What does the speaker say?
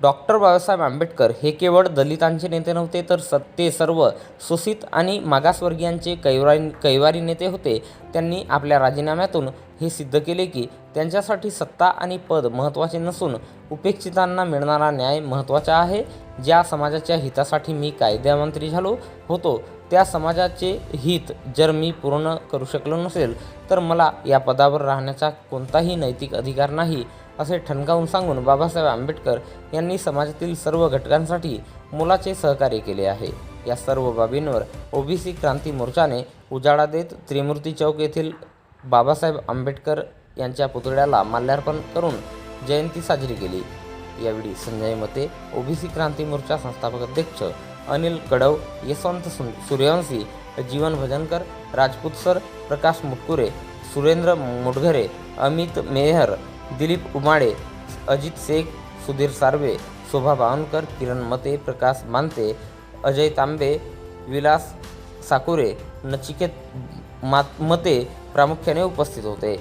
Doctor Babasaheb Ambedkar हे केवळ दलितांचे नेते नव्हते, तर ते सर्व शोषित आणि मागासवर्गीयांचे कैवारी नेते होते. त्यांनी आपल्या राजीनाम्यातून हे सिद्ध केले की त्यांच्यासाठी सत्ता आणि पद महत्त्वाचे नसून उपेक्षितांना मिळणारा न्याय महत्त्वाचा आहे. ज्या समाजाच्या हितासाठी मी कायदामंत्री झालो होतो, त्या समाजाचे हित जर मी पूर्ण करू शकलो नसेल, तर मला या पदावर राहण्याचा कोणताही नैतिक अधिकार नाही, असे ठणकावून सांगून बाबासाहेब आंबेडकर यांनी समाजातील सर्व घटकांसाठी मोलाचे सहकार्य केले आहे. या सर्व बाबींवर ओबीसी क्रांती मोर्चाने उजाळा देत त्रिमूर्ती चौक येथील बाबासाहेब आंबेडकर यांच्या पुतळ्याला माल्यार्पण करून जयंती साजरी केली. यावेळी संजय मते, ओबीसी क्रांती मोर्चा संस्थापक अध्यक्ष अनिल कडव, यशवंत सूर्यवंशी, जीवन भजनकर, राजपूत सर, प्रकाश मुटकुरे, सुरेंद्र मुडघरे, अमित मेहर, दिलीप उमाळे, अजित शेख, सुधीर सार्वे, शोभा बावनकर, किरण मते, प्रकाश मानते, अजय तांबे, विलास साकुरे, नचिकेत मते प्रामुख्याने उपस्थित होते.